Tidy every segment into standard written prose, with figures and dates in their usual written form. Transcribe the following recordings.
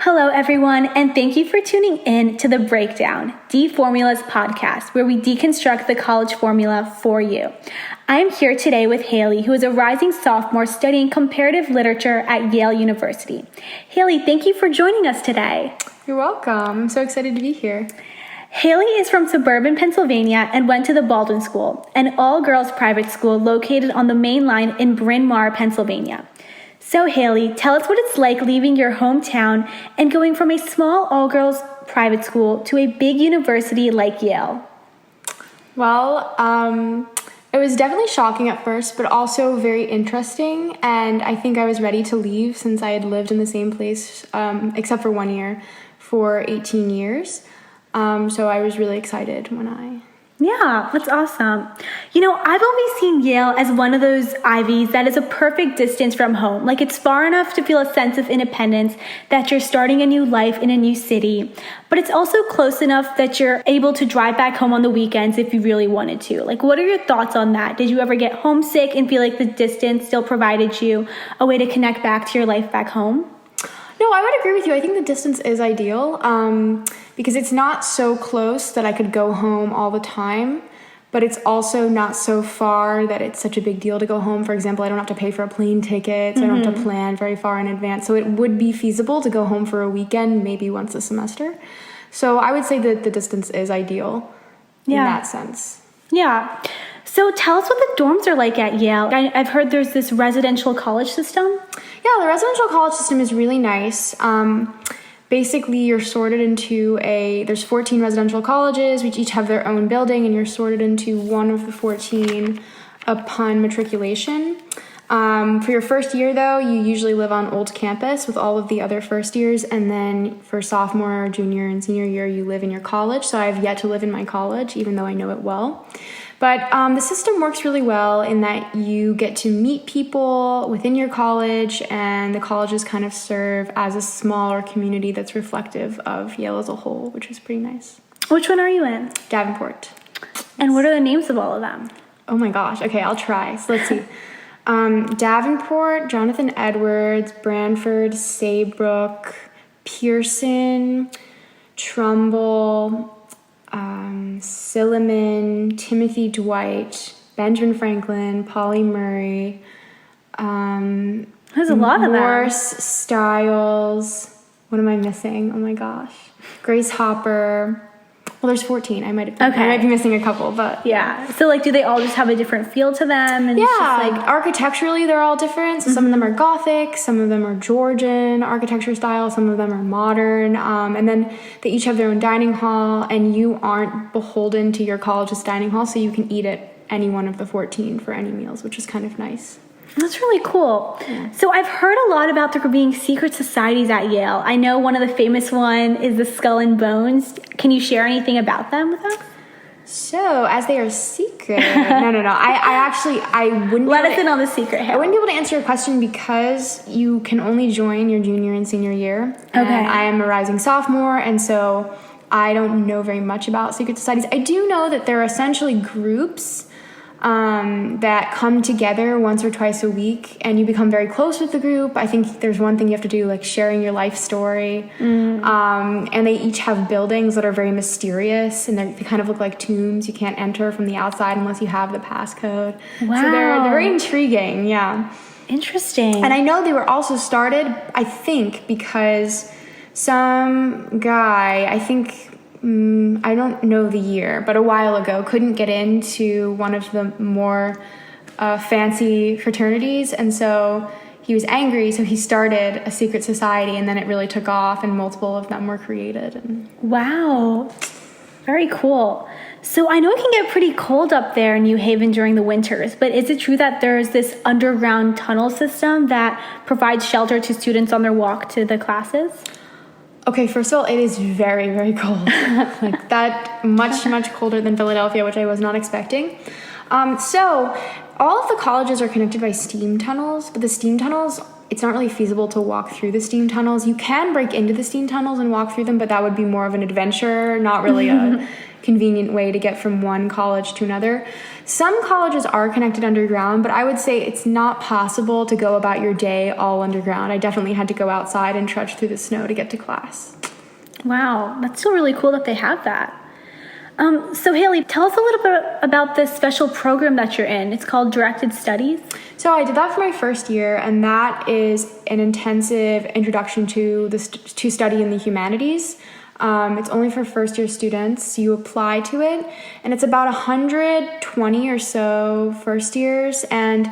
Hello, everyone, and thank you for tuning in to The Breakdown, deFORMULA's podcast, where we deconstruct the college formula for you. I am here today with Haley, who is a rising sophomore studying comparative literature at Yale University. Haley, thank you for joining us today. You're welcome. I'm so excited to be here. Haley is from suburban Pennsylvania and went to the Baldwin School, an all-girls private school located on the main line in Bryn Mawr, Pennsylvania. So Haley, tell us what it's like leaving your hometown and going from a small all-girls private school to a big university like Yale. Well, it was definitely shocking at first, but also very interesting. And I think I was ready to leave since I had lived in the same place, except for 1 year, for 18 years. So I was really excited when I... Yeah, that's awesome. You know, I've always seen Yale as one of those Ivies that is a perfect distance from home. Like, it's far enough to feel a sense of independence, that you're starting a new life in a new city, but it's also close enough that you're able to drive back home on the weekends if you really wanted to. Like, what are your thoughts on that? Did you ever get homesick and feel like the distance still provided you a way to connect back to your life back home? No, I would agree with you. I think the distance is ideal because it's not so close that I could go home all the time, but it's also not so far that it's such a big deal to go home. For example, I don't have to pay for a plane ticket, so I don't have to plan very far in advance. So it would be feasible to go home for a weekend, maybe once a semester. So I would say that the distance is ideal in that sense. Yeah. So tell us what the dorms are like at Yale. I've heard there's this residential college system. Yeah, the residential college system is really nice. Basically, you're sorted into there's 14 residential colleges, which each have their own building, and you're sorted into one of the 14 upon matriculation. For your first year, though, you usually live on old campus with all of the other first years, and then for sophomore, junior, and senior year, you live in your college. So I've yet to live in my college, even though I know it well. But the system works really well in that you get to meet people within your college, and the colleges kind of serve as a smaller community that's reflective of Yale as a whole, which is pretty nice. Which one are you in? Davenport. And what are the names of all of them? Oh my gosh. Okay, I'll try. So let's see. Davenport, Jonathan Edwards, Branford, Saybrook, Pearson, Trumbull, Silliman, Timothy Dwight, Benjamin Franklin, Polly Murray. There's a lot of them. Morse, Stiles. What am I missing? Oh my gosh. Grace Hopper. Well, there's 14. I might be missing a couple, but yeah. So, like, do they all just have a different feel to them? And yeah, it's just like architecturally, they're all different. So some of them are Gothic, some of them are Georgian architecture style, some of them are modern, and then they each have their own dining hall, and you aren't beholden to your college's dining hall, so you can eat at any one of the 14 for any meals, which is kind of nice. That's really cool. Yeah. So I've heard a lot about there being secret societies at Yale. I know one of the famous one is the Skull and Bones. Can you share anything about them with us? So, as they are secret... No. I wouldn't... Let us in on the secret. I wouldn't be able to answer your question because you can only join your junior and senior year. Okay. And I am a rising sophomore, and so I don't know very much about secret societies. I do know that they're essentially groups that come together once or twice a week, and you become very close with the group. I think there's one thing you have to do, like sharing your life story. And they each have buildings that are very mysterious, and they kind of look like tombs. You can't enter from the outside unless you have the passcode. Wow. So they're very intriguing, yeah. Interesting. And I know they were also started, I think, because some guy, I think... I don't know the year, but a while ago, couldn't get into one of the more fancy fraternities, and so he was angry, so he started a secret society, and then it really took off, and multiple of them were created. Wow. Very cool. So I know it can get pretty cold up there in New Haven during the winters, but is it true that there's this underground tunnel system that provides shelter to students on their walk to the classes? Okay, first of all, it is very, very cold. Like that, much colder than Philadelphia, which I was not expecting. So all of the colleges are connected by steam tunnels, but the steam tunnels, it's not really feasible to walk through the steam tunnels. You can break into the steam tunnels and walk through them, but that would be more of an adventure, not really a convenient way to get from one college to another. Some colleges are connected underground, but I would say it's not possible to go about your day all underground. I definitely had to go outside and trudge through the snow to get to class. Wow, that's still really cool that they have that. So Haley, tell us a little bit about this special program that you're in. It's called Directed Studies. So I did that for my first year, and that is an intensive introduction to to study in the humanities. It's only for first-year students. You apply to it, and it's about 120 or so first years, and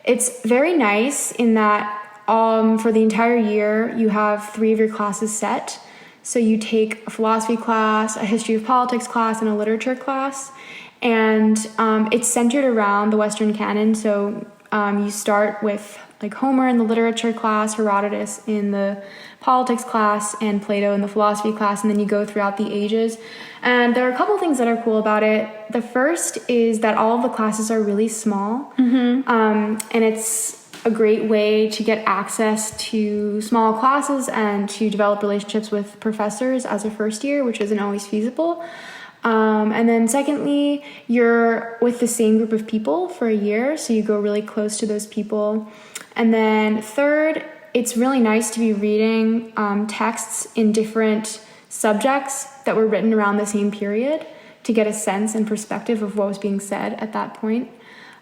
it's very nice in that for the entire year, you have 3 of your classes set. So you take a philosophy class, a history of politics class, and a literature class. And it's centered around the Western canon. So you start with like Homer in the literature class, Herodotus in the politics class, and Plato in the philosophy class. And then you go throughout the ages. And there are a couple things that are cool about it. The first is that all of the classes are really small. And it's a great way to get access to small classes and to develop relationships with professors as a first year, which isn't always feasible. And then secondly, you're with the same group of people for a year, so you go really close to those people. And then third, it's really nice to be reading texts in different subjects that were written around the same period to get a sense and perspective of what was being said at that point.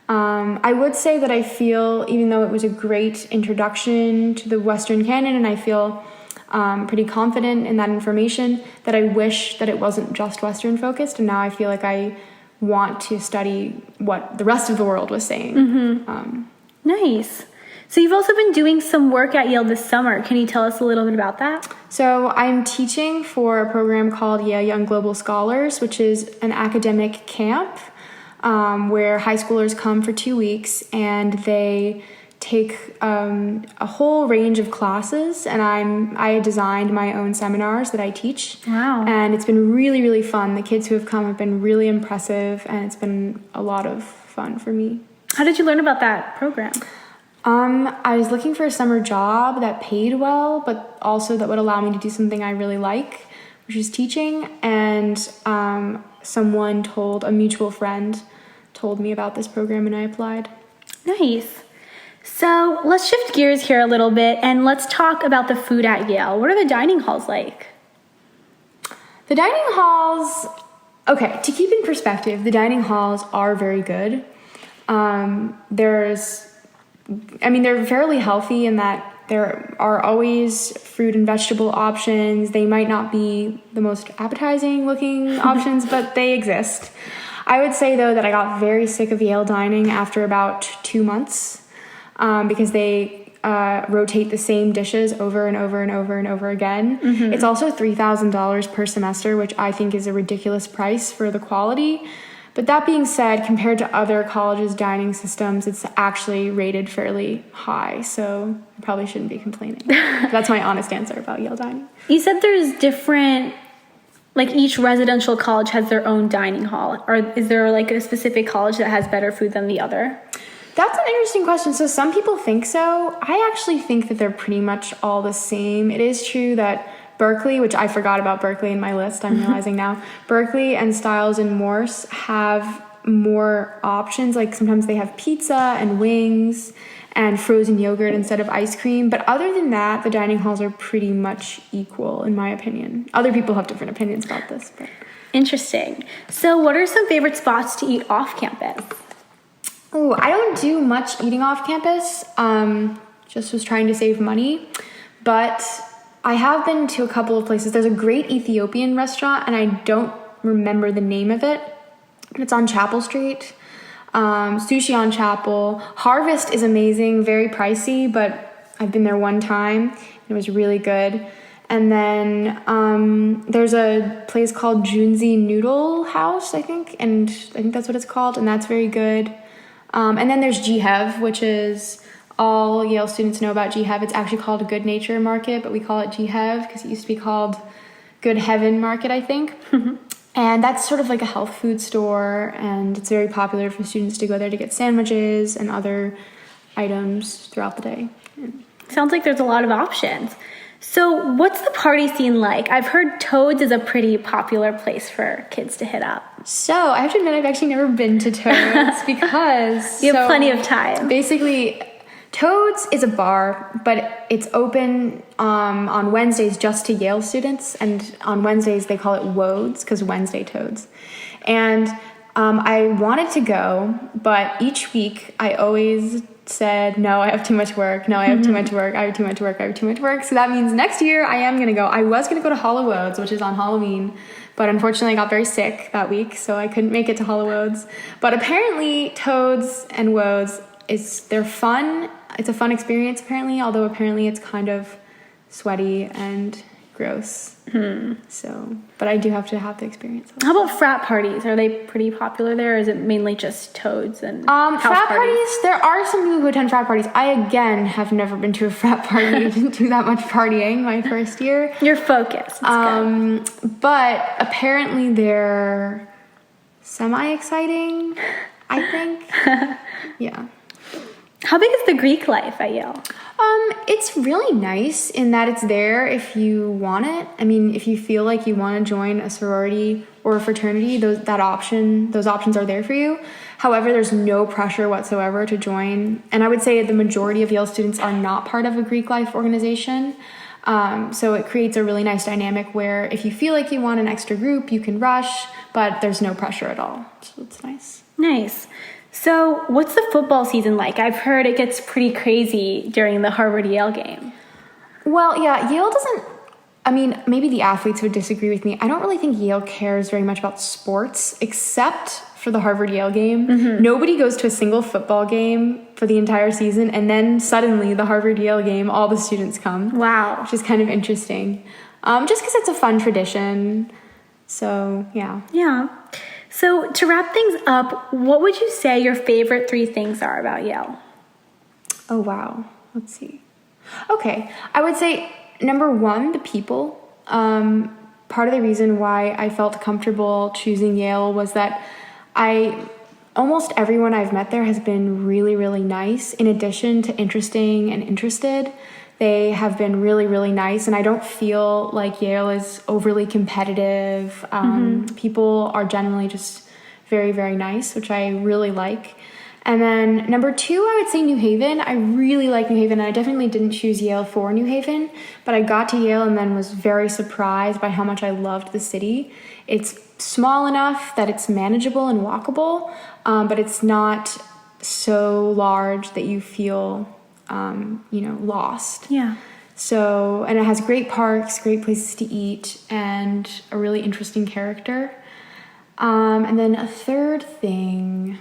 I would say that I feel, even though it was a great introduction to the Western canon, and I feel pretty confident in that information, that I wish that it wasn't just Western focused, and now I feel like I want to study what the rest of the world was saying. Nice. So you've also been doing some work at Yale this summer. Can you tell us a little bit about that? So I'm teaching for a program called Yale Young Global Scholars, which is an academic camp where high schoolers come for 2 weeks, and they take a whole range of classes, and I designed my own seminars that I teach. Wow. And it's been really, really fun. The kids who have come have been really impressive, and it's been a lot of fun for me. How did you learn about that program? I was looking for a summer job that paid well, but also that would allow me to do something I really like, which is teaching. And a mutual friend told me about this program, and I applied. Nice. So let's shift gears here a little bit, and let's talk about the food at Yale. What are the dining halls like? The dining halls, okay, to keep in perspective, the dining halls are very good. They're fairly healthy in that there are always fruit and vegetable options. They might not be the most appetizing looking options, but they exist. I would say, though, that I got very sick of Yale dining after about 2 months because they rotate the same dishes over and over and over and over again. It's also $3,000 per semester, which I think is a ridiculous price for the quality. But that being said, compared to other colleges' dining systems, it's actually rated fairly high, so I probably shouldn't be complaining. That's my honest answer about Yale dining. You said there's different, like each residential college has their own dining hall, or is there like a specific college that has better food than the other? That's an interesting question. So some people think so. I actually think that they're pretty much all the same. It is true that Berkeley, which I forgot about Berkeley in my list, I'm realizing now, Berkeley and Stiles and Morse have more options. Like sometimes they have pizza and wings and frozen yogurt instead of ice cream. But other than that, the dining halls are pretty much equal, in my opinion. Other people have different opinions about this. But. Interesting. So what are some favorite spots to eat off campus? Oh, I don't do much eating off campus. Just was trying to save money. But I have been to a couple of places. There's a great Ethiopian restaurant, and I don't remember the name of it. It's on Chapel Street. Sushi on Chapel. Harvest is amazing, very pricey, but I've been there one time. It was really good. And then there's a place called Junzi Noodle House, I think that's what it's called, and that's very good. And then there's GHEV, which is... all Yale students know about GHEV. It's actually called a Good Nature Market, but we call it GHEV because it used to be called Good Heaven Market, I think. And that's sort of like a health food store, and it's very popular for students to go there to get sandwiches and other items throughout the day. Sounds like there's a lot of options. So what's the party scene like? I've heard Toads is a pretty popular place for kids to hit up. So I have to admit, I've actually never been to Toads because You have plenty of time. Basically, Toads is a bar, but it's open on Wednesdays just to Yale students, and on Wednesdays they call it WOADS because Wednesday Toads. And I wanted to go, but each week I always said, no, I have too much work. No, I have too much work. I have too much work. I have too much work. So that means next year I am going to go. I was going to go to WOADS, which is on Halloween, but unfortunately I got very sick that week, so I couldn't make it to WOADS. But apparently Toads and WOADS, they're fun. It's a fun experience apparently, although apparently it's kind of sweaty and gross. So, but I do have to have the experience. How about frat parties? Are they pretty popular there, or is it mainly just Toads and house frat parties? There are some people who attend frat parties. I, again, have never been to a frat party. I didn't do that much partying my first year. You're focused. But apparently they're semi-exciting, I think. Yeah. How big is the Greek life at Yale? It's really nice in that it's there if you want it. I mean, if you feel like you want to join a sorority or a fraternity, those options are there for you. However, there's no pressure whatsoever to join. And I would say the majority of Yale students are not part of a Greek life organization. So it creates a really nice dynamic where if you feel like you want an extra group, you can rush, but there's no pressure at all. So it's nice. Nice. So what's the football season like? I've heard it gets pretty crazy during the Harvard-Yale game. Well, yeah, Yale doesn't, I mean, maybe the athletes would disagree with me. I don't really think Yale cares very much about sports, except for the Harvard-Yale game. Nobody goes to a single football game for the entire season, and then suddenly the Harvard-Yale game, all the students come. Wow. Which is kind of interesting. Just because it's a fun tradition. So, yeah. Yeah. So to wrap things up, what would you say your favorite 3 things are about Yale? Oh, wow. Let's see. Okay. I would say, number 1, the people. Part of the reason why I felt comfortable choosing Yale was that almost everyone I've met there has been really, really nice. In addition to interesting and interested, they have been really, really nice, and I don't feel like Yale is overly competitive. People are generally just very, very nice, which I really like. And then number 2, I would say New Haven. I really like New Haven, and I definitely didn't choose Yale for New Haven, but I got to Yale and then was very surprised by how much I loved the city. It's small enough that it's manageable and walkable, but it's not so large that you feel lost. Yeah. So, and it has great parks, great places to eat, and a really interesting character. And then a third thing.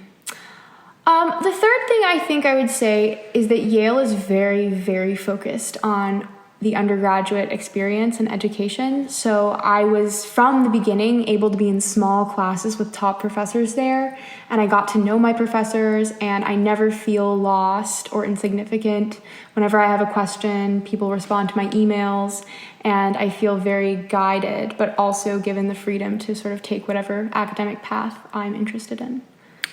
The third thing I think I would say is that Yale is very, very focused on the undergraduate experience and education. So I was, from the beginning, able to be in small classes with top professors there, and I got to know my professors, and I never feel lost or insignificant. Whenever I have a question, people respond to my emails, and I feel very guided, but also given the freedom to sort of take whatever academic path I'm interested in.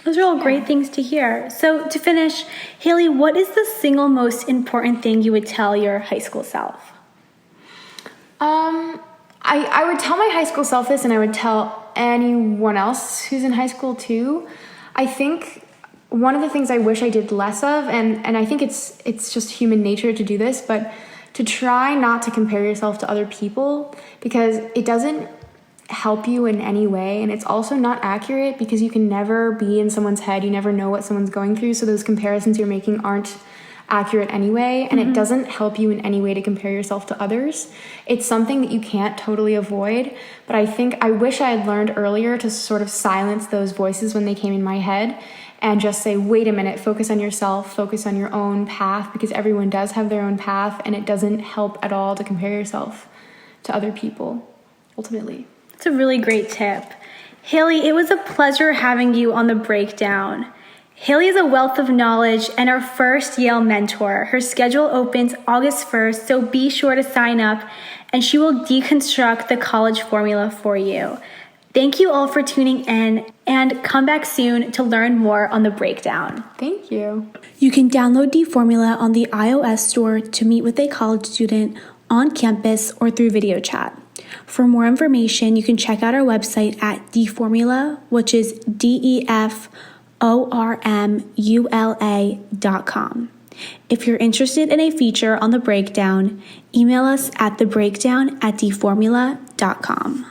Those are all great things to hear. So to finish, Haley, what is the single most important thing you would tell your high school self? I would tell my high school self this, and I would tell anyone else who's in high school too. I think one of the things I wish I did less of, and I think it's just human nature to do this, but to try not to compare yourself to other people, because it doesn't help you in any way, and it's also not accurate because you can never be in someone's head. You never know what someone's going through, so those comparisons you're making aren't accurate anyway, and it doesn't help you in any way to compare yourself to others. It's something that you can't totally avoid, but I wish I had learned earlier to sort of silence those voices when they came in my head and just say, wait a minute, focus on yourself, focus on your own path, because everyone does have their own path, and it doesn't help at all to compare yourself to other people, ultimately. It's a really great tip. Haley, it was a pleasure having you on The Breakdown. Haley is a wealth of knowledge and our first Yale mentor. Her schedule opens August 1st, so be sure to sign up, and she will deconstruct the college formula for you. Thank you all for tuning in, and come back soon to learn more on The Breakdown. Thank you. You can download deFORMULA on the iOS store to meet with a college student, on campus, or through video chat. For more information, you can check out our website at deFORMULA, which is deFormula.com. If you're interested in a feature on the breakdown, email us at thebreakdown@deFormula.com.